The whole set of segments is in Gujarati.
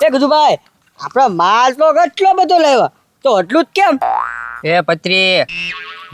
એ ગજુભાઈ આપણા માલ તો કેટલો બધો લાવ્યા તો એટલું જ કેમ? એ પત્રી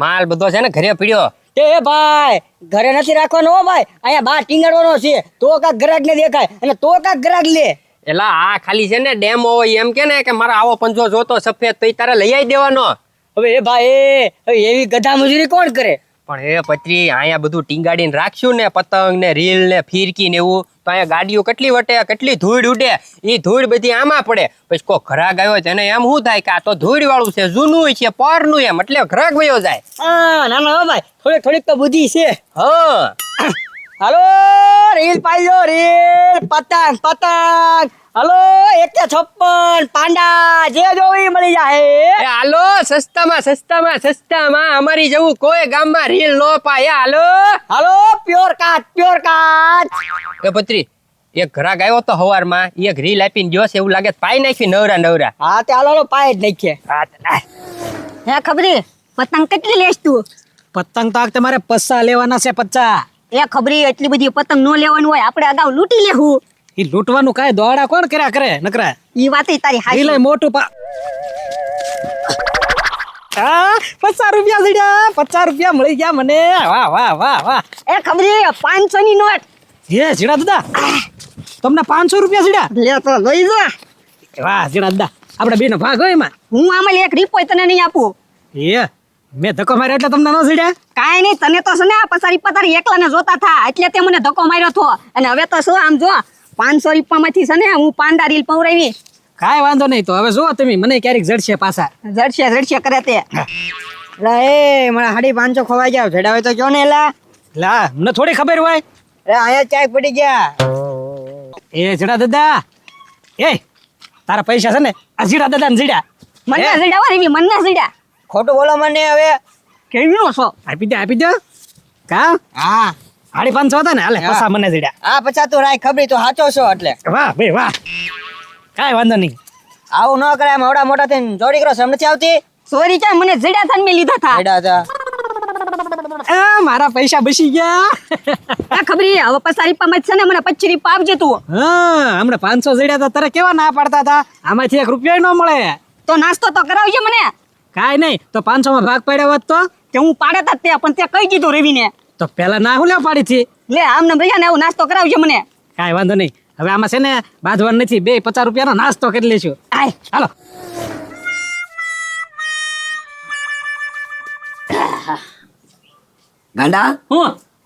માલ બધો છે ને ઘરે પડ્યો. એ ભાઈ ઘરે નથી રાખવાનો હો ભાઈ, અહીંયા બહાર ટીંગાડવાનો છે તો કાક ગ્રાહક ને દેખાય અને તો કાક ગ્રાહક લે. એલા આ ખાલી છે ને ડેમો હોય એમ કે ને કે મારા આવો પંજો જોતો સફેદ તો ઈ તારે લઈ આવી દેવાનો. હવે એ ભાઈ એવી ગધા મજૂરી કોણ કરે? પણ એ પત્રી અહીંયા બધું ટીંગાડીને રાખશું ને પતંગ ને રીલ ને ફીરકી ને એવું તો અહીંયા ગાડીઓ કેટલી વટે કેટલી ધૂળ ઉડે, એ ધૂળ બધી આમાં પડે. પછી કોઈ ઘરાક આવ્યો તેને એમ શું થાય કે આ તો ધૂળ વાળું છે, જૂનું છે, પરનું એમ, એટલે ઘરાક વયો જાય. ના ના ભાઈ થોડીક થોડીક તો બુદ્ધિ છે. હા હાલો રીલ પાડજો, રીલ પતંગ પતંગ. હાલો 156 પાંડા જે જોવી મળી જાય. એ હાલો સસ્તામાં અમારી જેવું કોઈ ગામમાં રીલ નો પાય. હાલો હાલો પ્યોર કાચ પ્યોર કાચ. એ પત્રી એક ઘરાક આવ્યો તો હવારમાં, એક રીલ આપીને ગયો છે એવું લાગે પાઈ નાખી નવરા. હા તે હાલો પાય જ નાખીએ. હે ખબરી પતંગ કેટલી લેશ તું? પતંગ તો તમારે 50 લેવાના છે 50. એ ખબરી એટલી બધી પતંગ નો લેવાનું હોય, આપણે અગાઉ લૂંટી લેવું. ઈ લૂંટવાનું કાય દોડા કોણ કર્યા કરે નકરા? ઈ વાત તારી હાચી. રીલે મોટું પા 50 રૂપિયા જડ્યા, 50 રૂપિયા મળી ગયા મને. વાહ વાહ વાહ વાહ. એ ખબરી 500 ની નોટ. હે જીડા દાદા તમને 500 રૂપિયા જડ્યા? લે તો લઈ જા. વાહ જીડા દાદા આપણે બેનો ભાગ હોય એમાં. હું આમાં એક રીપોય તને નહીં આપું. એ મેં ધક્કો માર્યો એટલે તમને ન જડ્યા? કાંઈ નહીં, તને તો છે ને પસારી પતારી એકલાને જોતા થા એટલે તે મને ધક્કો માર્યો થો. અને હવે તો શું આમ જો 500 રૂપિયામાંથી છે ને હું પાંડા રીલ પવરાવી. કાંઈ વાંધો નહીં, તો હવે જો તમે મને ક્યારેક જડશે પાછા. જડશે કરે તે. લા એ મને 550 ખવાઈ ગયા, જડાવે તો કયો ને. લા મને થોડી ખબર હોય. અહીંયા ચાય પડી ગયા. એ જડા દાદા એ તારા પૈસા છે ને આ જીડા દાદા ને જડ્યા. મને જડ્યા રેવી, મને જડ્યા. ખોટું બોલો મને. હવે કેવીનો છો? આપી દે કા? હા 550 હતા ને, હાલે 50 મને જડ્યા. હા 50 તો રાય ખબરી તો સાચો છો એટલે. વાહ ભાઈ વાહ, કાંઈ વાંધો નહીં. આવું ન કરાય, મોટા મોટા થઈને જોડી કરો, સમજ નથી આવતી? સોરી ક્યાં મને જડ્યા થા ને મેં લીધા થા. મારા પૈસા બસી ગયા. આ ખબરી હવે પસારી પામાં છે ને મને 25 રૂપિયા આપજે તું. હા હમણાં 500 જડ્યા હતા તારે કેવા ના પાડતા હતા, આમાંથી 1 રૂપિયા ન મળે. તો નાસ્તો તો કરાવજે મને. કાંઈ નહીં, તો 500 માં ભાગ પાડ્યો હોત તો કે હું પાડે તા તે પણ તે કહી દીધું રવિને. તો પેલા ના હું લેવા પાડી હતી. લે આમને ભૈયા ને આવું નાસ્તો કરાવજે મને. કાંઈ વાંધો નહીં, હવે આમાં છે ને બાંધવાનું નથી, 50 રૂપિયાનો નાસ્તો કરી લેશું. આય હાલો. ગાંડા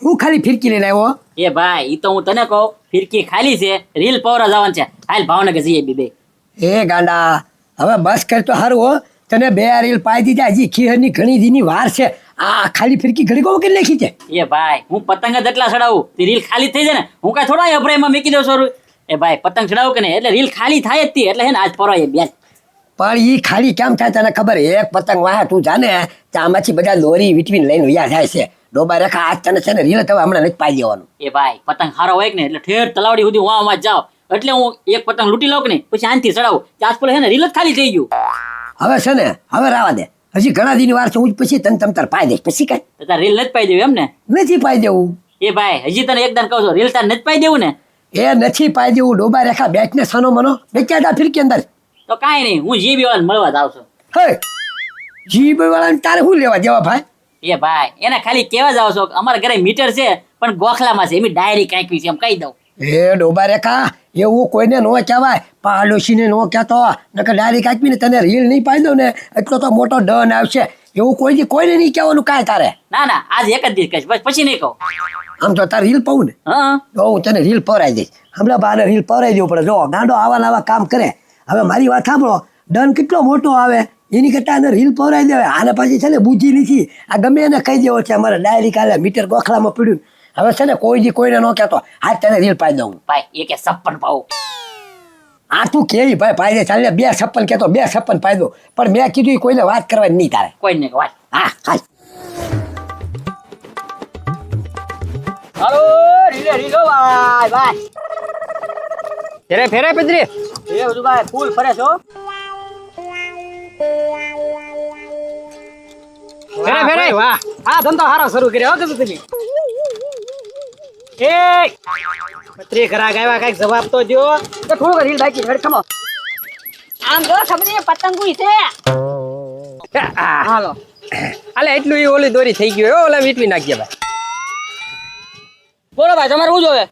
હું ખાલી ફિરકી લઈને આવ્યો. એ ભાઈ ઈ તો હું તને કહું, ફિરકી ખાલી છે, રીલ પવરા જવાનું છે, હાલ ભાવનગર જઈએ બે. એ ગાંડા હવે બસ કર તો સારું હો, તને 2 રીલ પાઈ દીધા, હજી ખીહરની ઘણી દીની વાર છે. આ ખાલી ફિરકી ઘડી કહું કે નાખી છે. એ ભાઈ હું પતંગ જ એટલા ચડાવું તે રીલ ખાલી થઈ જાય ને, હું કાંઈ થોડા અભરાઈમાં મૂકી દઉં છું. એ ભાઈ પતંગ ચડાવું કે નહીં એટલે રીલ ખાલી થાય જ તી, એટલે હે ને આજ પરવાય બેન. પણ ઈ ખાલી કેમ થાય તને ખબર? એક પતંગ વાહ તું જાને તો આમાંથી બધા દોરી વીટવીને લઈને વયા જાય છે. ડોબા રેખા આજ તને છે ને રીલ તો હમણાં નથી પાઈ દેવાનું. એ ભાઈ પતંગ હારો હોય કે ને એટલે ઠેર તલાવડી સુધી વાં જાવ, એટલે હું એક પતંગ લૂંટી લઉં કે નહીં પછી આનથી ચડાવું ત્યાં પેલો હે ને રીલ જ ખાલી થઈ ગયું. હવે છે ને હવે રાવા દે, હજી ઘણા દીની વાર છે, હું પછી તને તમતાર પાઈ દઈશ. પછી કઈ તાર રીલ નથી પાઈ દેવું એમ ને? નથી પાઈ દેવું. એ ભાઈ હજી તને એકદમ કહું છું, રીલ તાર નથી પાઈ દેવું ને? એ નથી પાઈ દેવું. ડોબા રેખા બેઠ ને સનો મનો બેચ્યા ફિરકી અંદર. તો કાંઈ નહીં, હું જીબી વાળાને મળવા જ આવશું. હે જીબી વાળાને તારે શું લેવા દેવા ભાઈ? એ ભાઈ એને ખાલી કેવા જાવ છો, અમારા ઘરે મીટર છે પણ ગોખલામાં છે, એમની ડાયરી કાંઈક છે એમ કહી દઉં. એ ડોબા રેખા એવું કોઈને નો કહેવાય, પાડોશીને નો કહેતો. નકર ડાયરી કાપીને તને રીલ નહીં પાઈ દઉં ને એટલો તો મોટો ડન આવશે. એવું કોઈને નહીં કહેવાનું કાંઈ તારે. ના ના આજ એક જ દિવસ કહીશ, બસ પછી નહીં કહું. આમ તો તારે રીલ પાવું ને હા તો હું તને રીલ પવરાઈ દઈશ. હમણાં બાને રીલ પવરાઈ દેવું પડે. જો ગાંડો આવા કામ કરે. હવે મારી વાત સાંભળો, ડન કેટલો મોટો આવે એની કરતા આને રીલ પવરાઈ દેવાય. આને પછી છે ને બુજી નથી, આ ગમે એને કહી દેવો છે અમારે ડાયરી કાલે મીટર ગોખલામાં પડ્યું. હવે છે ને કોઈને ન કહેતો, હાથ તને રીલ પાઈ દઉં. ભાઈ એ કે 56 પાવું. આ તું કેવી ભાઈ પાઈ દે, ચાલે 256 કહેતો 256 પાઈ દો. પણ મેં કીધું કોઈને વાત કરવાની નહીં તારે. કોઈ નહીં વાત. હા હાલ. હાલો રીલો ભાઈ ભાઈ. ફેરે પત્રી એ બધું ભાઈ ફૂલ ફરે છો. ફેરે વાહ આ ધંધો સારો શરૂ કર્યો હો કીધું તમે. એ પત્રી ઘરાક આવ્યા, કઈક જવાબ તો દ્યો. તો થોડુંક રીલ બાકી હેડ ખમો. આમ જો સબરી પતંગુઈ છે હાલો અલે એટલું ઈ ઓલી દોરી થઈ ગયું હો, ઓલા વીટવી નાખજે ભાઈ. બોલો ભાઈ તમારે શું જોવે?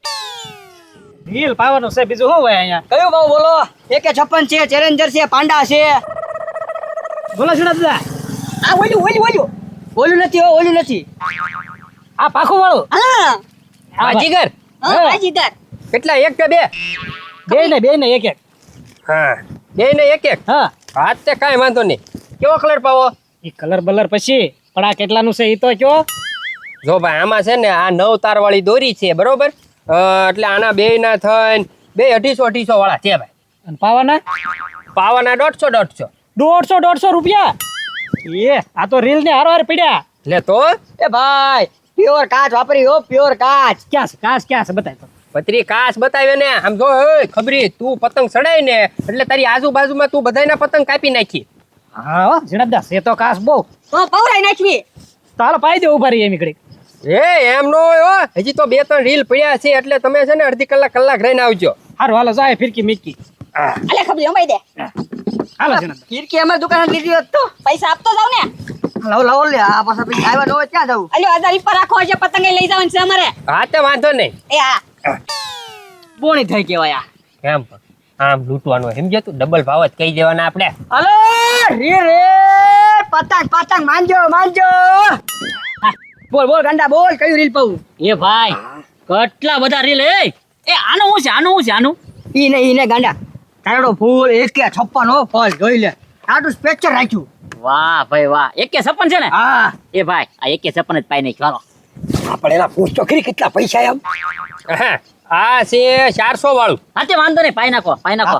રીલ પાવાનું છે, બીજું શું હોય અહીંયા? કયું ભાવ બોલો એકે 56 છે ચેલેન્જર છે પાંડા છે બોલો શું દાદા? આ ઓલું નથી હો ઓલું નથી આ પાખું વાળું હા બાજીગર હા બાજીગર કેટલા, એક કે બે? બે ને એક એક. હા, બે ને એક એક. હા હાથ તે કાંઈ વાંધો નહીં. કેવો કલર પાવો? એ કલર બલર પછી પણ આ કેટલાનું છે એ તો કયો? જો ભાઈ આમાં છે ને આ 9 તાર વાળી દોરી છે બરોબર, એટલે આના બે ના થઈને બે 250 વાળા છે ભાઈ. અને પાવાના પાવાના 150 150 રૂપિયા. એ આ તો રીલ ને હારો હાર પડ્યા. લે તો એ ભાઈ પ્યોર કાચ વાપરી હો પ્યોર કાચ ક્યાં છે બતાય તો. પત્રી કાચ બતાવ્યો ને આમ જો. ઓય ખબરી, તું પતંગ ચડાય ને એટલે તારી આજુબાજુમાં તું બધાયના પતંગ કાપી નાખી. હા હો ઝીણકદાસ, એ તો કાસ બહુ. તો પવરાઈ નાખવી તો હાલો પાઈ દે ઉભા રહી એમ ઘડી. એમ નો હોય હો, હજી તો 2-3 રીલ પડ્યા છે એટલે તમે છે ને અડધી કલાક રહીને આવજો. હારું હાલો જાય ફિરકી મીકી. અલે ખબરી અમાઈ દે હાલો ઝીણકદાસ. ફિરકી અમારી દુકાન લીધી હોત તો પૈસા આપતો જાવ ને લાવો લે આ પાછા પછી આવ્યા ન હોય ક્યાં જવું? અલ્યો 1000 પર રાખો છે પતંગે લઈ જવાનું છે અમારે હા તે વાંધો નહીં. એ હા બોણી થઈ કેવાય આ. એમ આમ લૂંટવાનું સમજે તું, ડબલ ભાવ જ કહી દેવાના આપણે. અલે રે પતંગ માંજો. બોલ ગાંડા બોલ, કયું રીલ પાઉં? એ ભાઈ કેટલા બધા રીલ. એ આનું શું છે આનું? ઈ ને ગાંડા તારડો ફૂલ એકે 56 હો ફળ જોઈ લે. આટલું સ્પેક્ચર રાખ્યું. વાહ ભાઈ વાહ, 156 છે ને? હા એ ભાઈ આ 156 જ પાઈ નાખ. ચાલો આપણે એના પૂછતો ખરી કેટલા પૈસા એમ. હા, આ છે 400 વાળું. હા તે વાંધો નહીં, પાઈ નાખો.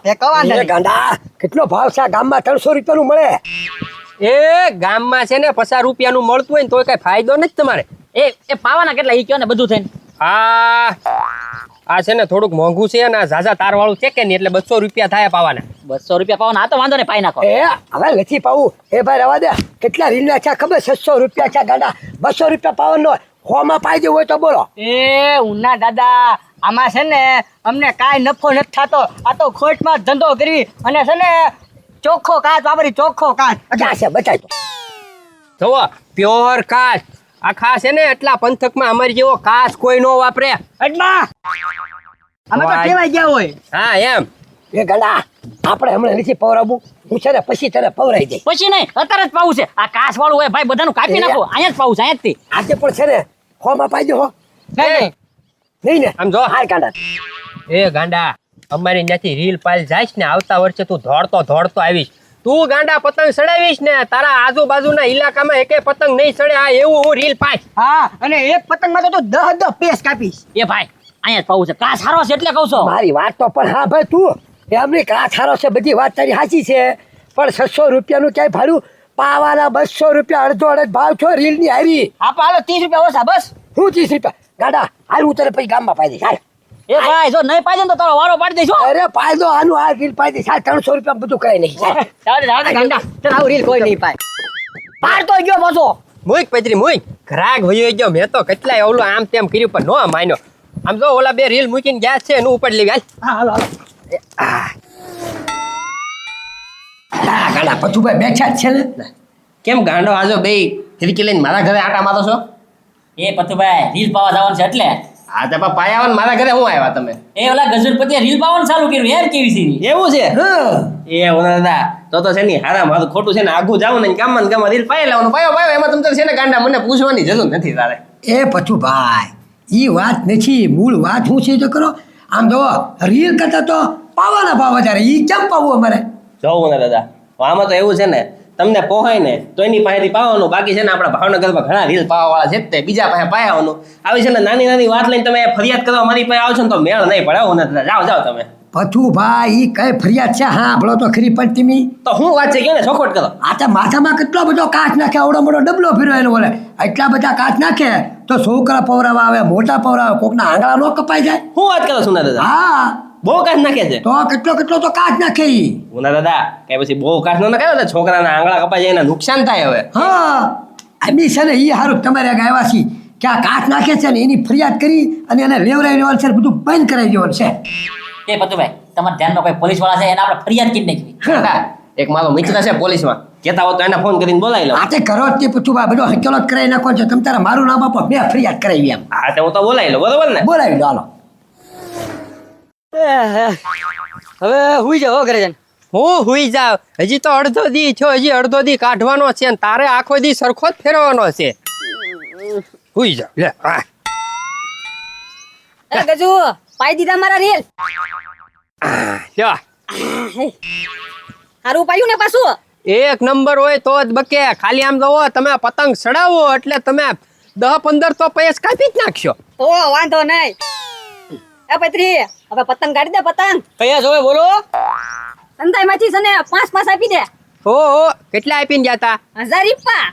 તે કવાંડા એ ને ગાંડા કેટલો ભાવ છે આ ગામમાં? 300 રૂપિયાનું મળે. એ ગામમાં છે ને 50 રૂપિયાનું મળતું હોય ને તોય કઈ ફાયદો નથી તમારે. એ પાવાના કેટલા ઈ કયો ને બધું થઈને? આ છે ને થોડુંક મોંઘું છે ને ઝાઝા તાર વાળું છે કે નહીં એટલે 200 રૂપિયા થાય પાવાના. 200 રૂપિયા પાવાના. હા તો વાંધો નહીં, પાઈ નાખો. એ હવે નથી પાવું. એ ભાઈ રવા દે. કેટલા રીલના છે ખબર? 600 રૂપિયા છે ગાંડા. 200 રૂપિયા પાવાનો હોમાં પાઈ દેવું હોય તો બોલો. એ ઉના દાદા આમાં છે ને અમને કાંઈ નફો નથી થતો આ તો ખોટમાં ધંધો કરવી અને છે ને ચોખ્ખો કાચ વાપરી ચોખ્ખો કાચ ક્યાં છે બતાય તો. જુઓ પ્યોર કાચ. આખા છે ને એટલા પંથકમાં અમારી જેવો કાચ કોઈ નો વાપરે. અડમાં અમે તો ટેવાઈ ગયા હોય હા એમ. એ ગાંડા આપણે હમણાં નથી પવરાવું. હું છે ને પછી તને પવરાઈ દઈ. પછી નહીં, અત્યારે જ પાવું છે. આ કાચ વાળું હોય ભાઈ, બધાનું કાપી નાખો. અહીંયા જ પાવું છે, અહીંયા જ થી. આજે પણ છે ને હોમાં પાઈ દે હો. નહીં નહીં ને આમ જો. હાર ગાંડા. એ ગાંડા અમારી ત્યાંથી રીલ પાલ જાઈશ ને આવતા વર્ષે તું દોડતો આવીશ. તું ગાંડા પતંગ ચડાવીશ ને તારા આજુબાજુના ઇલાકામાં એકે પતંગ નહીં ચડે. આ એવું હું રીલ પાઈશ. હા અને એક પતંગમાં તો 10 પેસ કાપીશ એ ભાઈ અહીંયા જ પાવું છે. કાચ સારો છે એટલે કહું છું. મારી વાત તો પણ હા ભાઈ તું એમની કાચ હારો છે, બધી વાત તારી સાચી છે, પણ 600 રૂપિયાનું ક્યાંય ભાડું પાવાના 200 રૂપિયા અડધો ભાવ છો રીલની હારી. હા હાલો 30 રૂપિયા ઓછા બસ હું 30 રૂપિયા ગાંડા હાલ હું તને પછી ગામમાં પાઈ દઈશ. હાલ એ ભાઈ જો નહીં પાઈ દે ને તો તારો વારો પાડી દઈશું. અરે પાયદો આનું આ રીલ પાઈ દઈશ. હાલ 300 રૂપિયા બધું કઈ નહીં. હાલ. ચાલે ગાંડા ચાલ આવું રીલ કોઈ નહીં પાય બહાર તો ગયો પાછો મુઈક પૈતરી મુઈક ઘરાક વયો ગયો. મેં તો કેટલાય ઓલું આમ તેમ કર્યું પણ નો માન્યો. આમ જો ઓલા બે રીલ મૂકીને ગયા છે એનું ઉપર લેવી. હાલ હા હાલો હાલો. ગાંડા પચુભાઈ બેઠા જ છે ને. કેમ ગાંડો આજો બે ફિરકી લઈને મારા ઘરે આટા મારો છો? એ પતુભાઈ રીલ પાવા જવાનું છે એટલે. હા તો પાયા આવો ને મારા ઘરે હું આવ્યા તમે? એ ઓલા ગજરપતિએ રીલ પાવાનું ચાલુ કર્યું યાર, કેવી છે એવું છે? હા એ ઓલા દાદા તો છે ને હારા મારું ખોટું છે ને આગું જાવ ને ગામમાં ને ગામમાં રીલ પાઈ લેવાનું. પાયો એમાં તમે છે ને ગાંડા મને પૂછવાની જરૂર નથી તારે. એ પચુભાઈ ઈ વાત નથી, મૂળ વાત શું છે તો કરો. આમ જો રીલ કરતા તો પાવાના ભાવ વધારે. ઈ કેમ પાવું અમારે? જોવું ને દાદા આમાં તો એવું છે ને તમને પોહાય ને તો એની પાસેથી પાવાનું. બાકી છે ને આપણા ભાવનગરમાં ઘણા રીલ પાવાવાળા છે તે બીજા પાસે પાવાનું. આવી છે ને નાની વાત લઈને તમે ફરિયાદ કરવા મારી પાસે આવશો ને તો મેળ નહીં પડે. હું ને જાઓ તમે. પચુભાઈ ઈ કઈ ફરિયાદ છે? હા ભલો તો ખરી પણ તમે તો હું વાત છે કે ને ચોખવટ કરો. આ તો માથામાં કેટલો બધો કાચ નાખે, આવડો મોટો ડબલો ફેરવાયેલો બોલે. એટલા બધા કાચ નાખે તો છોકરા પવરાવા આવે, મોટા પવરાવા, કોકના આંગળા નો કપાઈ જાય. હું વાત કરો છું ના દાદા? હા બહુ કાચ નાખે છે. તો કેટલો તો કાચ નાખે ઈ. ઉના દાદા કઈ પછી બહુ કાચ ન નાખે ને છોકરાના આંગળા કપાઈ જાય એને નુકસાન થાય. હવે હા અમી છે ને ઈ હારું તમારે આગળ આવ્યા છી ક્યાં કાચ નાખે છે ને એની ફરિયાદ કરી અને એને લેવરાવી લેવાનું છે, બધું બંધ કરાવી દેવાનું છે. એ પતુભાઈ તમારા ધ્યાનમાં કોઈ પોલીસ વાળા છે એને આપણે ફરિયાદ કરી નાખવી. કાકા, એક મારો મિત્ર છે પોલીસમાં, કહેતા હો તો એને ફોન કરીને બોલાવી લો. આ તે કરો જ તે પૂછું બા બધો હકેલો જ કરાવી નાખો છો તમે તારા મારું નામ આપો, મેં ફરિયાદ કરાવી એમ હા તો હું તો બોલાવી લો, બરોબર ને? બોલાવી લો હાલો. હવે હુઈ જાઓ ઘરે જઈને. હું હુઈ જાવ, હજી તો અડધો દી છો, હજી અડધો દી કાઢવાનો છે ને તારે આખો દી સરખો જ ફેરવાનો છે. હુઈ જાવ લે. હા. એ ગજુ પાઈ દીધા મારા રીલ. લ્યો. હારું પાયું ને પાછું. એક નંબર હોય તો જ બકે. ખાલી આમ જોવો તમે પતંગ ચડાવો એટલે તમે 10-15 તો પૈસ કાપી જ નાખશો. તો વાંધો નહીં. એ પત્રી હવે પતંગ કાઢી દે પતંગ. કયા જોવે બોલો. સંતાઈમાંથી છે ને 5 આપી દે. ઓહો, કેટલા આપીને ગયા તા? 1000 રૂપિયા.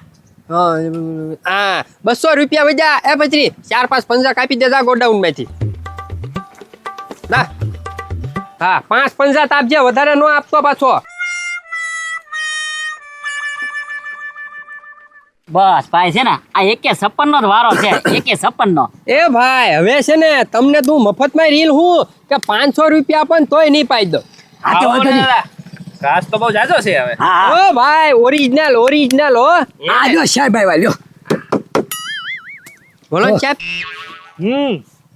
હા, 200 રૂપિયા વધ્યા. એ પછી 4-5 પંજા કાપી દેજા ગોડાઉન માંથી. હા, 5 પંજા આપજે, વધારે નો આપતો પાછો. બસ ભાઈ છે ને આ 156 નો જ વારો છે. 156 નો. એ ભાઈ હવે છે ને તમને તું મફતમાં રીલ હું કે 500 રૂપિયા પણ તોય નહીં પાઈ દો. હા તે વાંધો નહીં. ઘાસ તો બહુ જાજો છે હવે. હા ઓ ભાઈ ઓરિજિનલ હો. આ લ્યો સાહેબ આવ્યા લ્યો. બોલો ને સાહેબ.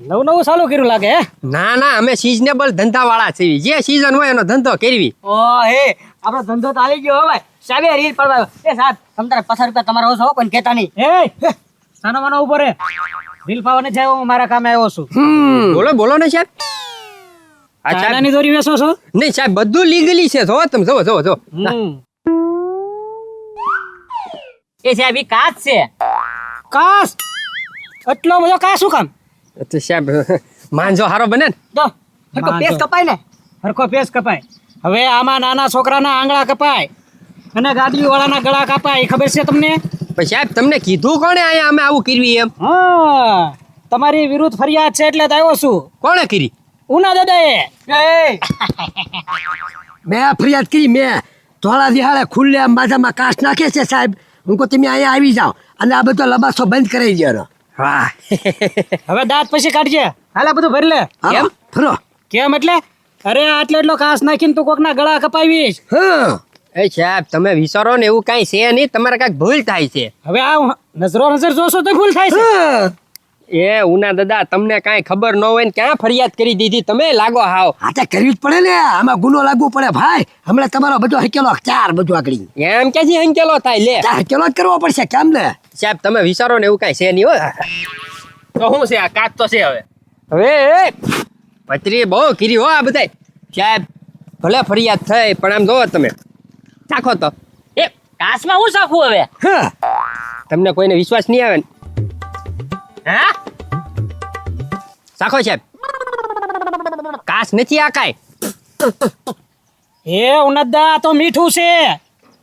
નવું ચાલુ કર્યું લાગે હે. ના ના, અમે સિઝનેબલ ધંધા વાળા છીએ. જે સીઝન હોય એનો ધંધો કરવી. ઓ હે આપણો ધંધો તો આવી ગયો હો ભાઈ. સાહેબ રીલ પડવાયો. એ સાહેબ તમ તારે 50 રૂપિયા તમારો ઓછો હો, કોઈ કહેતા નહીં. એ સાનો માનો ઉપર રે. રીલ પાવાને જાય હું મારા કામે આવ્યો છું. બોલો ને સાહેબ. આ સાહેબ ચાઇનાની દોરી વેચો છો? નહીં સાહેબ, બધું લીગલી છે. જો તમે જો. એ સાહેબ ઈ કાચ છે. કાસ એટલો બધો કાસ શું કામ? તો સાહેબ માંજો હારો બને ને. તો હરકો પેસ કપાય ને. હરખો પેસ કપાય. હવે આમાં નાના છોકરાના આંગળા કપાય અને ગાડી વાળાના ગળા કપાય. ખબર છે તમને? પણ સાહેબ તમને કીધું કોણે અહીંયા અમે આવું કરવી એમ? હા, તમારી વિરુદ્ધ ફરિયાદ છે એટલે જ આવ્યો છું. કોણે કરી? ઉના દાદાએ. મેં ફરિયાદ કરી. મેં ધોળા દિહાળે ખુલ્લે આમ માથામાં કાચ નાખે છે સાહેબ. હું કહું તમે અહીંયા આવી જાઓ અને આ બધો લબાસો બંધ કરાવી દેવાનો. વાહ. હવે દાંત પછી કાઢજે. હાલે બધું ભરી લે. કેમ ફરો? કેમ એટલે? અરે આટલો એટલો કાસ નાખીને તું કોકના ગળા કપાવીશ. હા એ સાહેબ તમે વિચારો ને એવું કાંઈ છે નહીં, તમારે કાંઈક ભૂલ થાય છે. હવે આ નજર જોશો તો ભૂલ થાય છે. હા. એ ઉના દાદા તમને કાંઈ ખબર ન હોય ને ક્યાં ફરિયાદ કરી દીધી તમે? લાગો હાવ. આ તો કરવી જ પડે ને. આમાં ગુનો લાગવો પડે ભાઈ. હમણાં તમારો બધો હકેલો 4 બધું આગળ એમ કે હંકેલો થાય લે. હકેલો જ કરવો પડશે કેમ ને. સાહેબ તમે વિચારો ને એવું કાંઈ છે નહીં હો. તો શું છે આ કાચ તો છે હવે પત્રી બહુ કીરી હો આ બધાય. સાહેબ ભલે ફરિયાદ થઈ પણ આમ જોવો તમે ચાખો તો. એ કાચમાં હું સાખું હવે? હા તમને કોઈને વિશ્વાસ નહીં આવે ને? હા ચાખો સાહેબ. કાચ નથી આ કાંઈ. એ ઉનદ્દા તો મીઠું છે.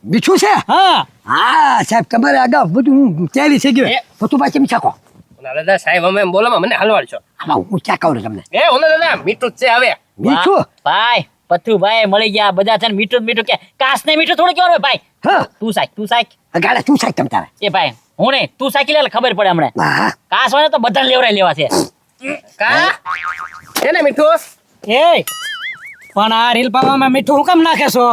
મીઠું છે. હા હા સાહેબ તમારે અગાઉ બધું તૈયારી થઈ ગયું. એ. બધું પાછી મીઠાકો. ઉના દાદા સાહેબ અમે એમ બોલો મને હલવાડ છો. આમાં હું ચાકાવું તમને. એ ઉના દાદા મીઠું જ છે હવે. મીઠું. ભાઈ પથુભાઈ મળી ગયા બધા છે ને મીઠું કે કાચ ને મીઠું થોડું કહેવાનું ભાઈ. હા તું સાખ. ગાડા તું સાહેબ તમ તારે. એ ભાઈ હું નહીં તું સાકી લે ખબર પડે હમણે. હા કાચ વાળા તો બધા લેવરાઈ લેવા છે. કા છે ને મીઠું? એ પણ આ રીલ પાવામાં મીઠું હું કામ નાખે છો?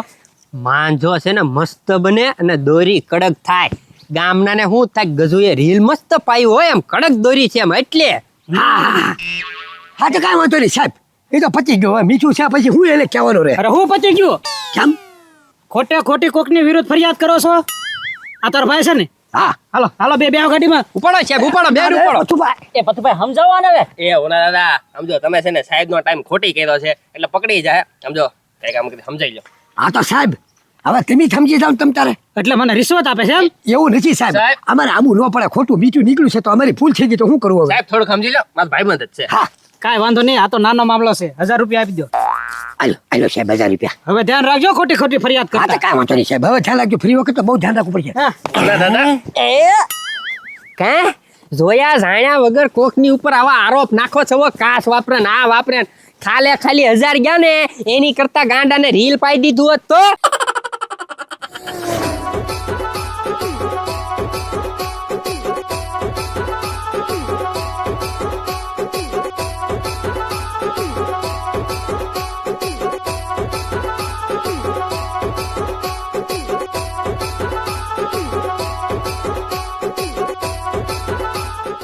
માંજો છે ને મસ્ત બને અને દોરી કડક થાય. ગામના ને શું થાય ગજુએ રીલ મસ્ત પાઈ હોય એમ કડક દોરી છે એમ એટલે. હા તો કાંઈ વાંધો નહીં સાહેબ. એ તો પતી ગયો. હવે મીઠું છે પછી હું એને કહેવાનું રહે. અરે હું પતી ગયું. કેમ? ખોટી કોકની વિરુદ્ધ ફરિયાદ કરો છો? આ તારો ભાઈ છે ને? હા હાલો બે ગાડીમાં. ઉપાડો સાહેબ ઉપાડો બે ઉપાડો. પથુભાઈ. એ પથુભાઈ સમજાવવા ને હવે. એ ઓલા દાદા સમજો તમે છે ને સાહેબ નો ટાઈમ ખોટી કર્યો છે એટલે પકડી જાય સમજો. કઈક આમ સમજાઈ લો. હા તો સાહેબ હવે તમે સમજી જાવ તમ તારે. એટલે મને રિશ્વત આપે છે એમ? એવું નથી સાહેબ. સાહેબ. અમારે આવું ન પડે. ખોટું મીઠું નીકળ્યું છે તો અમારી ભૂલ થઈ ગઈ તો શું કરવું હવે? સાહેબ થોડું સમજી લો મારા ભાઈબંધ જ છે. હા કાંઈ વાંધો નહીં. આ તો નાનો મામલો છે. 1000 રૂપિયા આપી દો. આલો સાહેબ 1000 રૂપિયા. હવે ધ્યાન રાખજો ખોટી ફરિયાદ હા તો કરતા. કાંઈ વાંધો નહીં સાહેબ. હવે ધ્યાન રાખજો. ફ્રી વખત તો બહુ ધ્યાન રાખવું પડશે. હા. ઓલા દાદા કા જોયા જાણ્યા વગર કોકની ઉપર આવા આરોપ નાખો છો. કાચ વાપરે ને આ વાપરે ને. ખાલી 1000 ગયા ને એની કરતા ગાંડાને રીલ પાઈ દીધું હોત તો